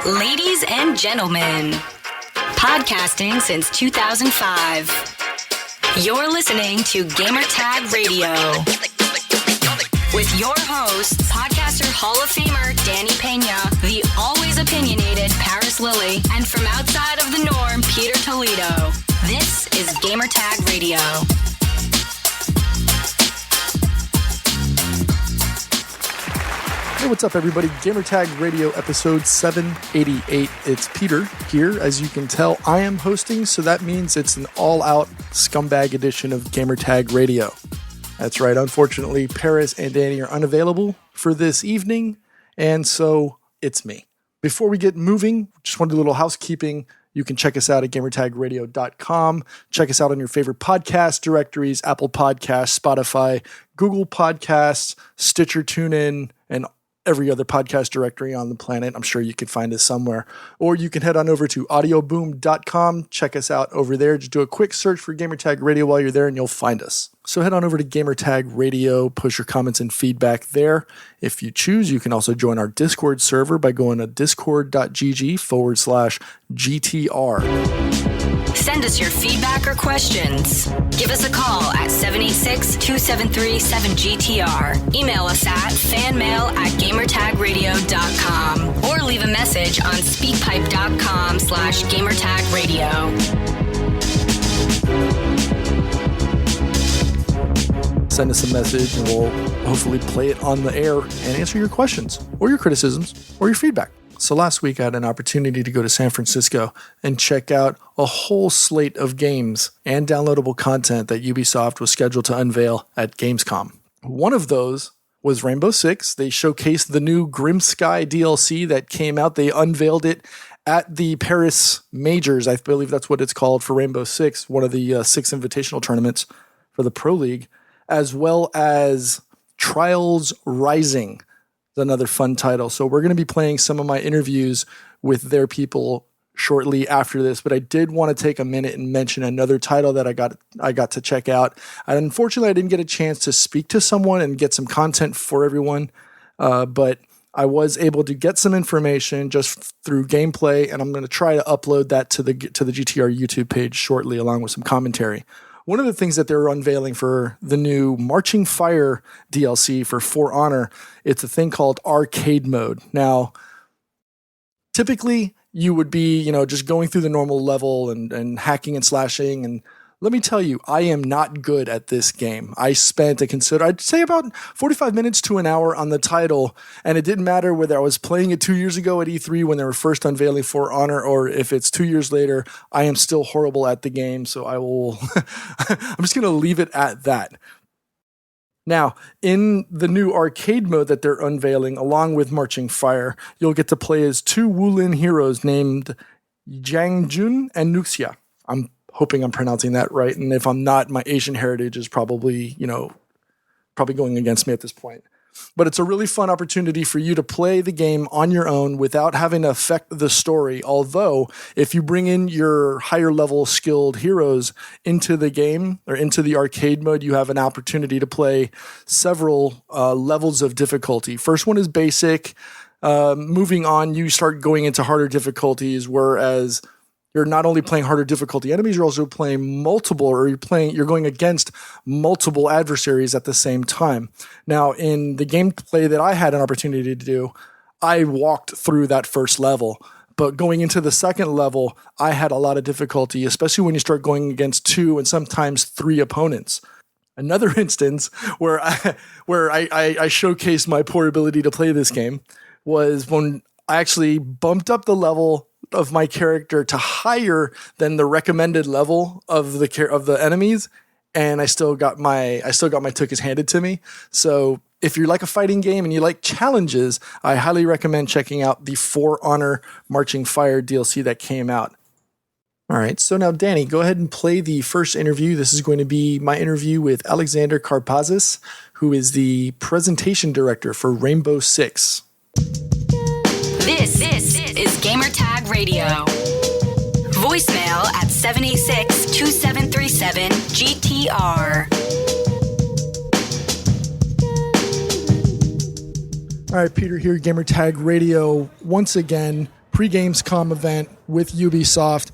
Ladies and gentlemen, podcasting since 2005. You're listening to Gamertag Radio. With your hosts, podcaster Hall of Famer Danny Pena, the always opinionated Paris Lilly, and from outside of the norm, Peter Toledo. This is Gamertag Radio. Hey, what's up, everybody? Gamertag Radio episode 788. It's Peter here. As you can tell, I am hosting, so that means it's an all-out scumbag edition of Gamertag Radio. That's right. Unfortunately, Paris and Danny are unavailable for this evening, and so it's me. Before we get moving, just want to do a little housekeeping. You can check us out at gamertagradio.com. Check us out on your favorite podcast directories, Apple Podcasts, Spotify, Google Podcasts, Stitcher, TuneIn, and every other podcast directory on the planet. I'm sure you can find us somewhere. Or you can head on over to audioboom.com. Check us out over there. Just do a quick search for Gamertag Radio while you're there and you'll find us. So head on over to Gamertag Radio, post your comments and feedback there. If you choose, you can also join our Discord server by going to discord.gg/GTR. Send us your feedback or questions. Give us a call at 786-273-7GTR. Email us at fanmail@gamertagradio.com or leave a message on speakpipe.com/gamertagradio. Send us a message and we'll hopefully play it on the air and answer your questions or your criticisms or your feedback. So last week I had an opportunity to go to San Francisco and check out a whole slate of games and downloadable content that Ubisoft was scheduled to unveil at Gamescom. One of those was Rainbow Six. They showcased the new Grim Sky DLC that came out. They unveiled it at the Paris Majors. I believe that's what it's called for Rainbow Six, one of the 6 invitational tournaments for the Pro League, as well as Trials Rising. Another fun title. So we're going to be playing some of my interviews with their people shortly after this, but I did want to take a minute and mention another title that I got to check out. And unfortunately, I didn't get a chance to speak to someone and get some content for everyone, but I was able to get some information just through gameplay, and I'm going to try to upload that to the GTR YouTube page shortly, along with some commentary. One of the things that they're unveiling for the new Marching Fire DLC for For Honor, it's a thing called arcade mode. Now, typically you would be, just going through the normal level and hacking and slashing. And let me tell you, I am not good at this game. I spent I'd say about 45 minutes to an hour on the title, and it didn't matter whether I was playing it 2 years ago at E3 when they were first unveiling For Honor, or if it's 2 years later, I am still horrible at the game, so I will I'm just going to leave it at that. Now, in the new arcade mode that they're unveiling, along with Marching Fire, you'll get to play as 2 Wulin heroes named Jiangjun and Nuxia. I'm hoping I'm pronouncing that right, and if I'm not, my Asian heritage is probably going against me at this point. But it's a really fun opportunity for you to play the game on your own without having to affect the story. Although, if you bring in your higher level skilled heroes into the game or into the arcade mode, you have an opportunity to play several levels of difficulty. First one is basic. Moving on, you start going into harder difficulties, whereas you're not only playing harder difficulty enemies, you're also playing you're going against multiple adversaries at the same time. Now, in the gameplay that I had an opportunity to do, I walked through that first level. But going into the second level, I had a lot of difficulty, especially when you start going against 2 and sometimes 3 opponents. Another instance where I showcased my poor ability to play this game was when I actually bumped up the level of my character to higher than the recommended level of the enemies, and I still got my tuchus handed to me. So if you like a fighting game and you like challenges, I highly recommend checking out the For Honor Marching Fire DLC that came out. All right, so now Danny, go ahead and play the first interview. This is going to be my interview with Alexander Karpazis, who is the presentation director for Rainbow Six. This is Gamertag Radio. Voicemail at 786-2737-GTR. All right, Peter here, Gamertag Radio, once again pre-Gamescom event with Ubisoft.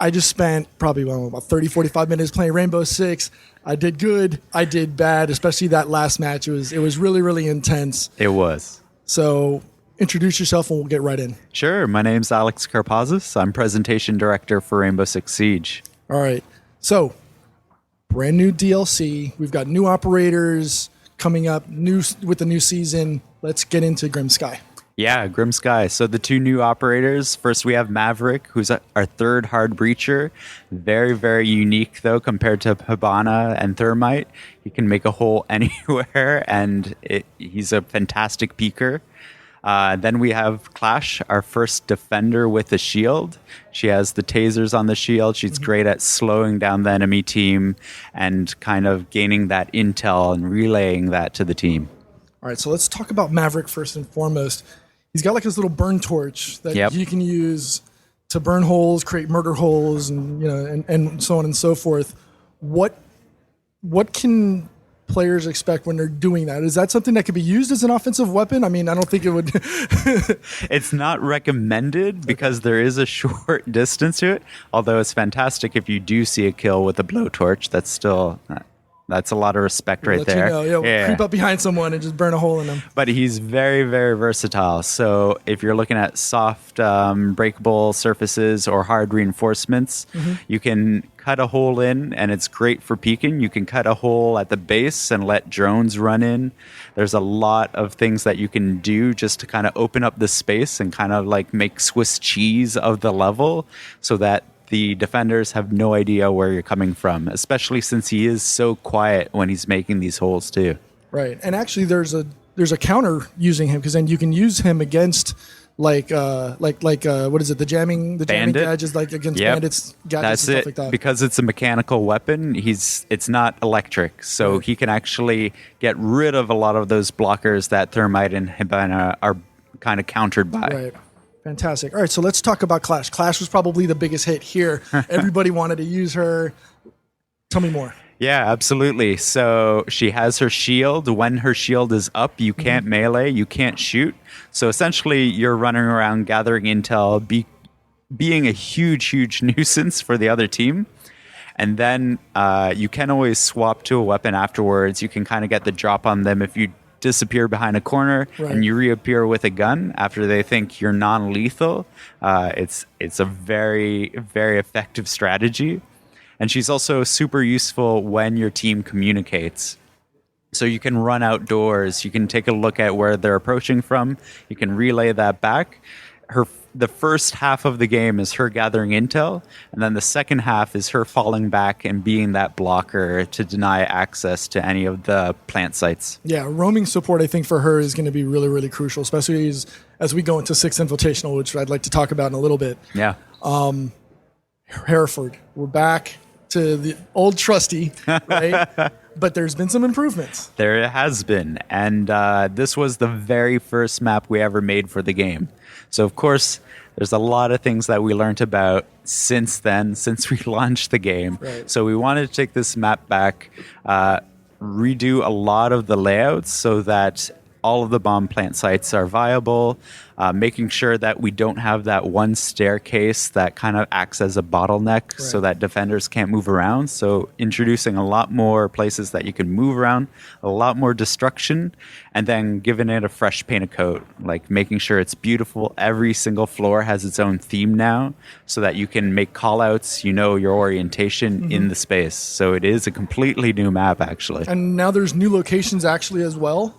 I just spent probably about 30, 45 minutes playing Rainbow Six. I did good. I did bad, especially that last match. It was really, really intense. It was. So introduce yourself and we'll get right in. Sure. My name's Alex Karpazis. I'm presentation director for Rainbow Six Siege. All right. So brand new DLC. We've got new operators coming up with the new season. Let's get into Grim Sky. Yeah, Grim Sky. So the two new operators. First, we have Maverick, who's our third hard breacher. Very, very unique, though, compared to Hibana and Thermite. He can make a hole anywhere, and he's a fantastic peeker. Then we have Clash, our first defender with a shield. She has the tasers on the shield. She's great at slowing down the enemy team and kind of gaining that intel and relaying that to the team. All right, so let's talk about Maverick first and foremost. He's got like his little burn torch that you can use to burn holes, create murder holes, and and so on and so forth. What can players expect when they're doing that? Is that something that could be used as an offensive weapon? I mean, I don't think it would. It's not recommended because there is a short distance to it. Although it's fantastic if you do see a kill with a blowtorch. That's a lot of respect right there. Creep up behind someone and just burn a hole in them. But he's very, very versatile. So if you're looking at soft breakable surfaces or hard reinforcements, you can cut a hole in, and it's great for peeking. You can cut a hole at the base and let drones run in. There's a lot of things that you can do just to kind of open up the space and kind of like make Swiss cheese of the level so that the defenders have no idea where you're coming from, especially since he is so quiet when he's making these holes too. Right. And actually there's a counter using him, because then you can use him against what is it? The jamming gadgets, like against bandits, gadgets and stuff like that. Because it's a mechanical weapon, it's not electric. So he can actually get rid of a lot of those blockers that Thermite and Hibana are kind of countered by. Right. Fantastic. All right, so let's talk about Clash. Clash was probably the biggest hit here. Everybody wanted to use her. Tell me more. Yeah, absolutely. So she has her shield. When her shield is up, you can't melee, you can't shoot. So essentially, you're running around gathering intel, being a huge, huge nuisance for the other team. And then you can always swap to a weapon afterwards. You can kind of get the drop on them if you disappear behind a corner and you reappear with a gun after they think you're non-lethal. It's a very, very effective strategy. And she's also super useful when your team communicates. So you can run outdoors, you can take a look at where they're approaching from, you can relay that back. The first half of the game is her gathering intel, and then the second half is her falling back and being that blocker to deny access to any of the plant sites. Yeah, roaming support, I think, for her is going to be really, really crucial, especially as we go into 6th Invitational, which I'd like to talk about in a little bit. Yeah. Hereford, we're back to the old trusty, right? But there's been some improvements. There has been, and this was the very first map we ever made for the game. So, of course, there's a lot of things that we learned about since we launched the game. Right. So we wanted to take this map back, redo a lot of the layouts so that all of the bomb plant sites are viable, making sure that we don't have that one staircase that kind of acts as a bottleneck so that defenders can't move around. So introducing a lot more places that you can move around, a lot more destruction, and then giving it a fresh paint coat, like making sure it's beautiful. Every single floor has its own theme now so that you can make callouts, your orientation in the space. So it is a completely new map, actually. And now there's new locations actually as well?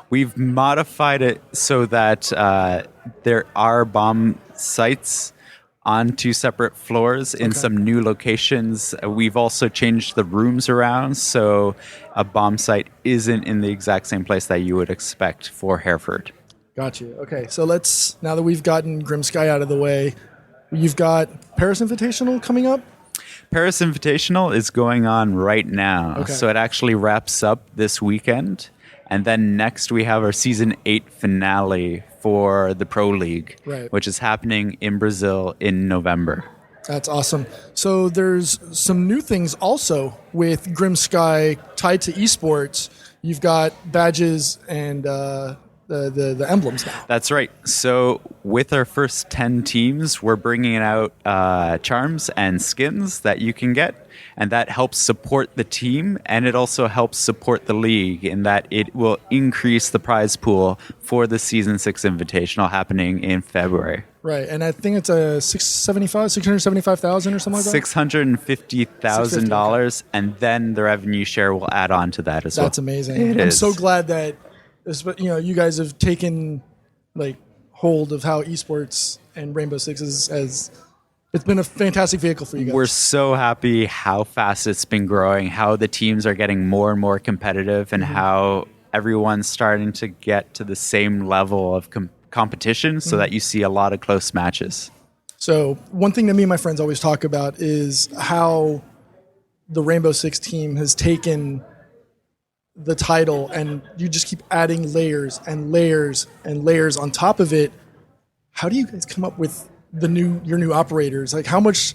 We've modified it so that there are bomb sites on 2 separate floors in some new locations. We've also changed the rooms around, so a bomb site isn't in the exact same place that you would expect for Hereford. Got you. Okay, so now that we've gotten Grim Sky out of the way, you've got Paris Invitational coming up? Paris Invitational is going on right now, so it actually wraps up this weekend. And then next we have our Season 8 finale for the Pro League, which is happening in Brazil in November. That's awesome. So there's some new things also with Grim Sky tied to esports. You've got badges and the emblems now. That's right. So with our first 10 teams, we're bringing out charms and skins that you can get. And that helps support the team, and it also helps support the league in that it will increase the prize pool for the Season 6 Invitational happening in February. Right, and I think it's a $675,000 or something like that? $650,000, and then the revenue share will add on to that as well. That's amazing. I'm so glad that you guys have taken like hold of how esports and Rainbow Six has it's been a fantastic vehicle for you guys. We're so happy how fast it's been growing, how the teams are getting more and more competitive, and how everyone's starting to get to the same level of competition so that you see a lot of close matches. So one thing that me and my friends always talk about is how the Rainbow Six team has taken the title and you just keep adding layers and layers and layers on top of it. How do you guys come up with your new operators? Like how much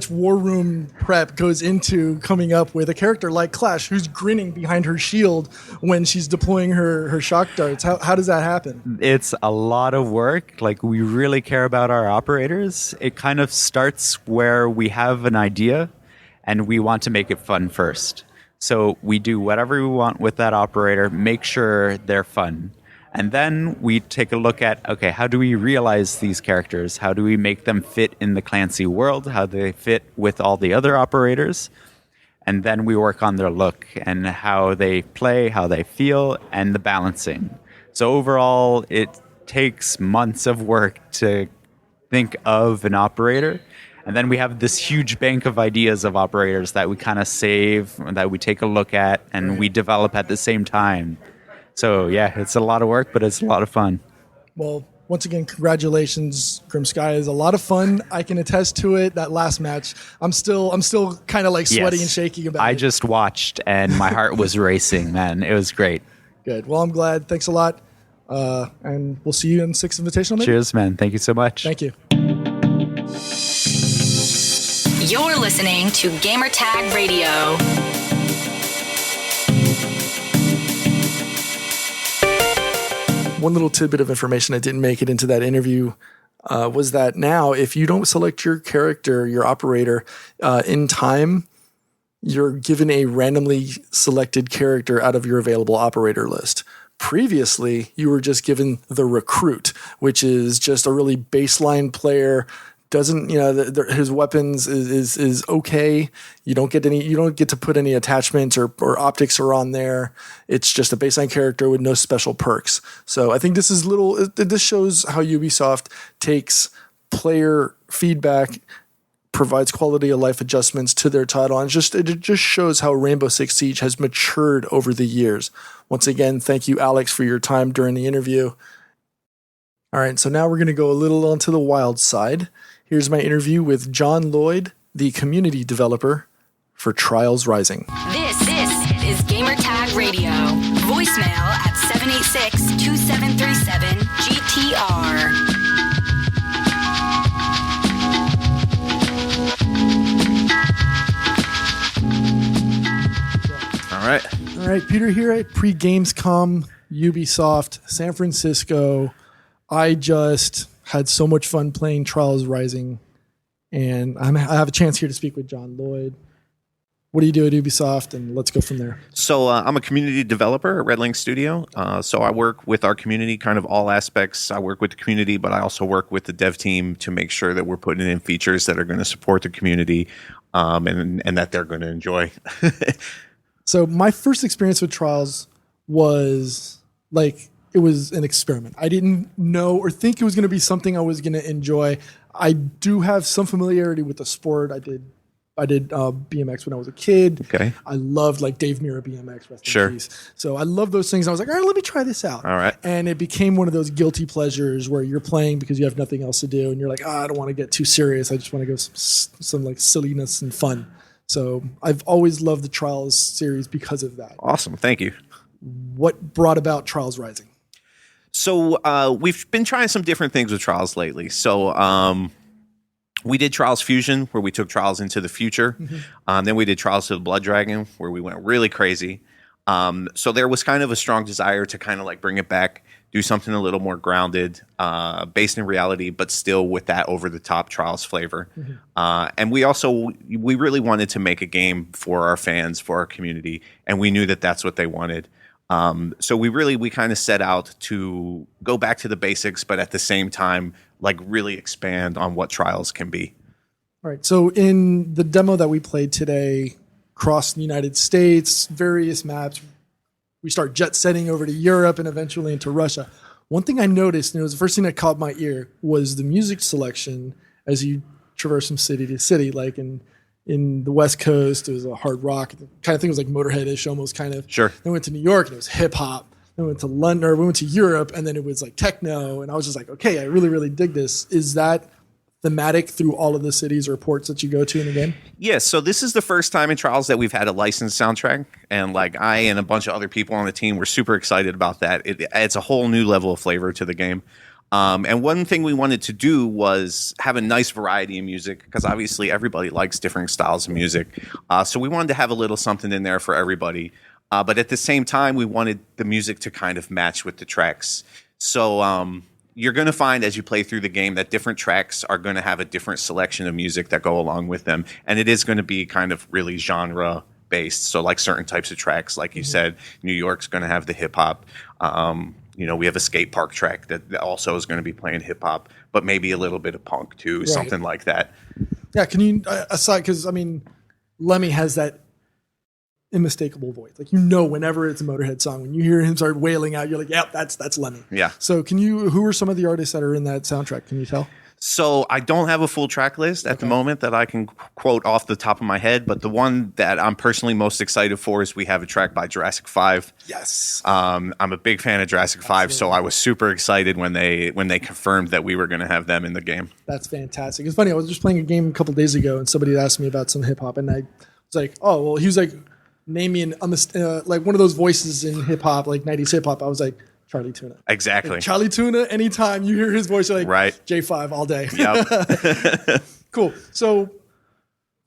war room prep goes into coming up with a character like Clash who's grinning behind her shield when she's deploying her shock darts? How does that happen? It's a lot of work. Like, we really care about our operators. It kind of starts where we have an idea and we want to make it fun first. So we do whatever we want with that operator, make sure they're fun. And then we take a look at, okay, how do we realize these characters? How do we make them fit in the Clancy world? How do they fit with all the other operators? And then we work on their look and how they play, how they feel, and the balancing. So overall, it takes months of work to think of an operator. And then we have this huge bank of ideas of operators that we kind of save, that we take a look at, and we develop at the same time. So yeah, it's a lot of work, but it's a lot of fun. Well, once again, congratulations, Grim Sky. Is a lot of fun. I can attest to it. That last match, I'm still kind of like sweating and shaking about it. I just watched and my heart was racing, man. It was great. Good. Well, I'm glad. Thanks a lot. And we'll see you in 6th Invitational. Maybe? Cheers, man. Thank you so much. Thank you. You're listening to Gamertag Radio. One little tidbit of information that didn't make it into that interview was that now, if you don't select your character, your operator, in time, you're given a randomly selected character out of your available operator list. Previously, you were just given the recruit, which is just a really baseline player. Doesn't his weapons is okay. You don't get to put any attachments or optics are on there. It's just a baseline character with no special perks. So I think this shows how Ubisoft takes player feedback, provides quality of life adjustments to their title, and it just shows how Rainbow Six Siege has matured over the years. Once again, thank you, Alex, for your time during the interview. All right, so now we're going to go a little onto the wild side. Here's my interview with John Lloyd, the community developer for Trials Rising. This is Gamertag Radio. Voicemail at 786-2737-GTR. All right, Peter here at pre-Gamescom, Ubisoft, San Francisco. I just had so much fun playing Trials Rising, and I have a chance here to speak with John Lloyd. What do you do at Ubisoft, and let's go from there. So I'm a community developer at Red Link Studio. So I work with our community, kind of all aspects. I work with the community, but I also work with the dev team to make sure that we're putting in features that are going to support the community and that they're going to enjoy. So my first experience with Trials was it was an experiment. I didn't know or think it was going to be something I was going to enjoy. I do have some familiarity with the sport. I did BMX when I was a kid. Okay. I loved Dave Mirra BMX. Rest Sure. in peace. So I love those things. I was like, all right, let me try this out. All right. And it became one of those guilty pleasures where you're playing because you have nothing else to do, and you're like, I don't want to get too serious. I just want to go some silliness and fun. So I've always loved the Trials series because of that. Awesome. Thank you. What brought about Trials Rising? So we've been trying some different things with Trials lately. So we did Trials Fusion, where we took Trials into the future. Then we did Trials to the Blood Dragon, where we went really crazy. So there was kind of a strong desire to kind of like bring it back, do something a little more grounded, based in reality, but still with that over the top Trials flavor. And we really wanted to make a game for our fans, for our community, and we knew that that's what they wanted. So we kind of set out to go back to the basics, but at the same time, like really expand on what Trials can be. All right. So in the demo that we played today, across the United States, various maps, we start jet setting over to Europe and eventually into Russia. One thing I noticed, and it was the first thing that caught my ear, was the music selection as you traverse from city to city. Like in the West Coast, it was a hard rock kind of thing. It was like Motorhead-ish almost kind of. Sure. Then we went to New York and it was hip hop. Then we went to London, or we went to Europe, and then it was like techno. And I was just like, okay, I really, really dig this. Is that thematic through all of the cities or ports that you go to in the game? Yes. So this is the first time in Trials that we've had a licensed soundtrack. And like I and a bunch of other people on the team were super excited about that. It adds a whole new level of flavor to the game. And one thing we wanted to do was have a nice variety of music, because obviously everybody likes different styles of music. So we wanted to have a little something in there for everybody. But at the same time, we wanted the music to kind of match with the tracks. So you're going to find as you play through the game that different tracks are going to have a different selection of music that go along with them. And it is going to be kind of really genre based. So like certain types of tracks, like you said, New York's going to have the hip hop. We have a skate park track that also is going to be playing hip hop, but maybe a little bit of punk too, Right. something like that. Yeah, can you, aside, because I mean, Lemmy has that unmistakable voice. Like, whenever it's a Motorhead song, when you hear him start wailing out, you're like, yep, that's Lemmy. Yeah. So who are some of the artists that are in that soundtrack? Can you tell? So I don't have a full track list at the moment that I can quote off the top of my head, but the one that I'm personally most excited for is we have a track by Jurassic 5. Yes. I'm a big fan of Jurassic 5, so I was super excited when they confirmed that we were going to have them in the game. That's fantastic. It's funny, I was just playing a game a couple days ago and somebody asked me about some hip hop and I was like, oh, well, he was like, name me like one of those voices in hip hop, like 90s hip hop. I was like, Charlie Tuna. Exactly. Like, Charlie Tuna, anytime you hear his voice, you're like, right. J5 all day. Yep. Cool. So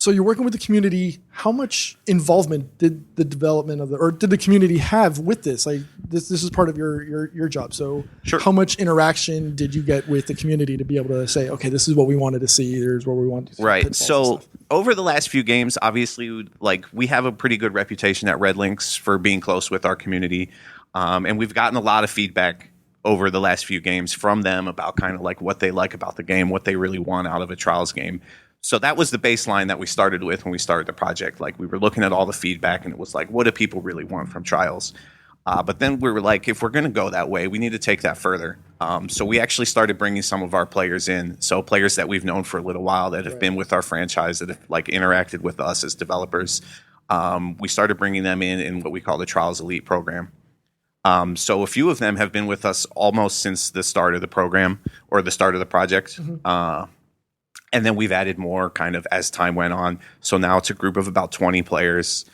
you're working with the community. How much involvement did the development or did the community have with this? Like this is part of your job. So Sure. How much interaction did you get with the community to be able to say, okay, this is what we wanted to see. Here's what we want to see. Right. So over the last few games, obviously, like we have a pretty good reputation at Red Links for being close with our community. And we've gotten a lot of feedback over the last few games from them about kind of like what they like about the game, what they really want out of a Trials game. So that was the baseline that we started with when we started the project. Like we were looking at all the feedback and it was like, what do people really want from Trials? But then we were like, if we're going to go that way, we need to take that further. So we actually started bringing some of our players in. So players that we've known for a little while that have been with our franchise, that have like interacted with us as developers. We started bringing them in what we call the Trials Elite program. So a few of them have been with us almost since the start of the program or the start of the project. And then we've added more kind of as time went on. So now it's a group of about 20 players.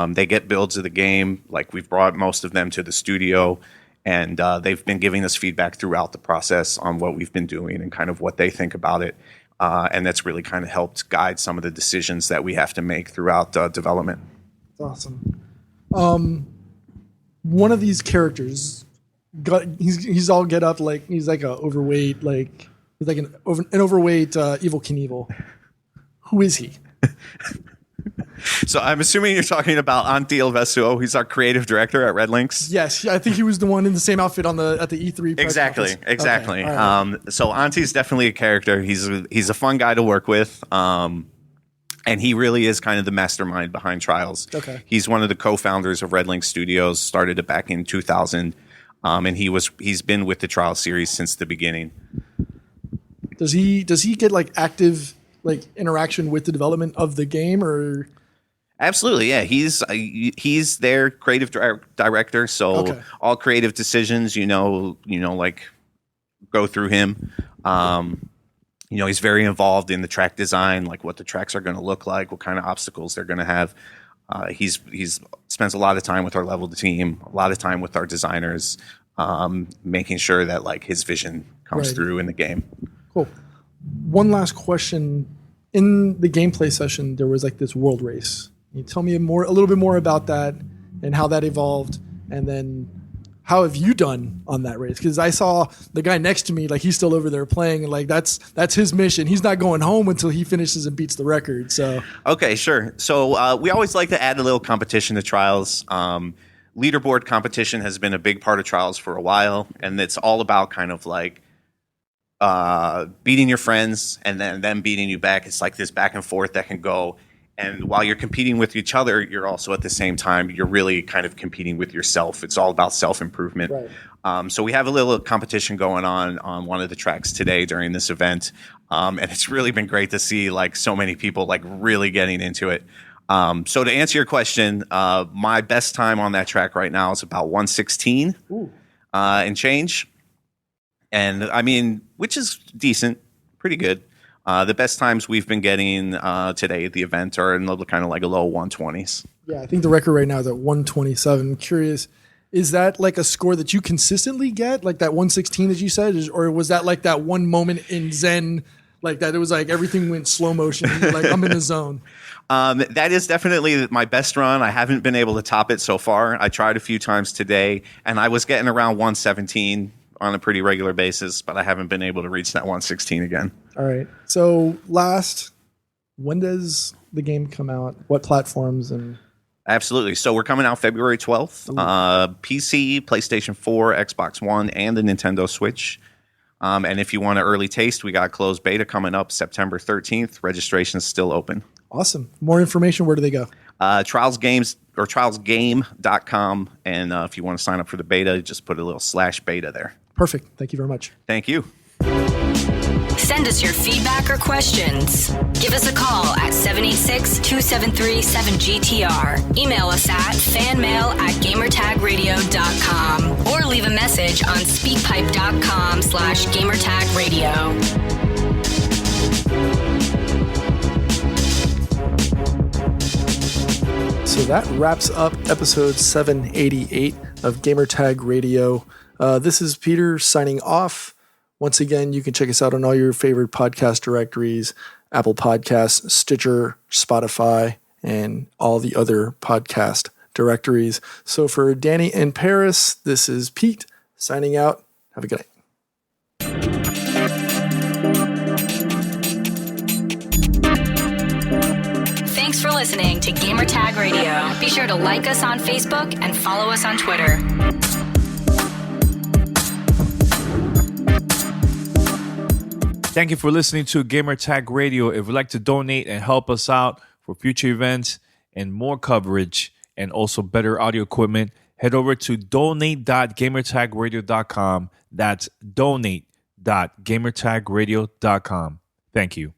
They get builds of the game. Like we've brought most of them to the studio and they've been giving us feedback throughout the process on what we've been doing and kind of what they think about it. And that's really kind of helped guide some of the decisions that we have to make throughout development. That's awesome. One of these characters he's all get up like he's like a overweight, like he's like an overweight Evel Knievel. Who is he? So I'm assuming you're talking about Antti Ilvesuo. He's our creative director at Red Links. Yes, I think he was the one in the same outfit at the E3 press Exactly. conference. Okay, all right. So Antti's definitely a character. He's a fun guy to work with. And he really is kind of the mastermind behind Trials. Okay. He's one of the co-founders of Red Link Studios, started it back in 2000. And he's been with the Trials series since the beginning. Does he get like active like interaction with the development of the game or? Absolutely, yeah. He's their creative director, so all creative decisions, like go through him. He's very involved in the track design, like what the tracks are going to look like, what kind of obstacles they're going to have. He's spends a lot of time with our level team, a lot of time with our designers, making sure that like his vision comes through in the game. Cool. One last question. In the gameplay session, there was like this world race. Can you tell me a little bit more about that and how that evolved, and then how have you done on that race? Because I saw the guy next to me, like he's still over there playing, and like that's his mission. He's not going home until he finishes and beats the record. So okay, sure. So we always like to add a little competition to trials. Leaderboard competition has been a big part of trials for a while, and it's all about kind of like beating your friends and then them beating you back. It's like this back and forth that can go. And while you're competing with each other, you're also at the same time, you're really kind of competing with yourself. It's all about self-improvement. Right. So we have a little competition going on one of the tracks today during this event. And it's really been great to see like so many people like really getting into it. So to answer your question, my best time on that track right now is about 1:16 and change. And I mean, which is decent, pretty good. The best times we've been getting today at the event are in the kind of like a low 120s. Yeah, I think the record right now is at 127. I'm curious, is that like a score that you consistently get, like that 116 that you said, or was that like that one moment in Zen, like that it was like everything went slow motion, like I'm in the zone? That is definitely my best run. I haven't been able to top it so far. I tried a few times today, and I was getting around 117 on a pretty regular basis, but I haven't been able to reach that 116 again. All right. So when does the game come out? What platforms? And Absolutely. So we're coming out February 12th. PC, PlayStation 4, Xbox One, and the Nintendo Switch. And if you want an early taste, we got closed beta coming up September 13th. Registration is still open. Awesome. More information, where do they go? trialsgame.com. And if you want to sign up for the beta, just put a little /beta there. Perfect. Thank you very much. Thank you. Send us your feedback or questions. Give us a call at 786-273-7GTR. Email us at fanmail@gamertagradio.com or leave a message on speakpipe.com/gamertagradio. So that wraps up episode 788 of Gamertag Radio. This is Peter signing off. Once again, you can check us out on all your favorite podcast directories, Apple Podcasts, Stitcher, Spotify, and all the other podcast directories. So for Danny and Paris, this is Pete signing out. Have a good night. Thanks for listening to Gamertag Radio. Be sure to like us on Facebook and follow us on Twitter. Thank you for listening to Gamertag Radio. If you'd like to donate and help us out for future events and more coverage and also better audio equipment, head over to donate.gamertagradio.com. That's donate.gamertagradio.com. Thank you.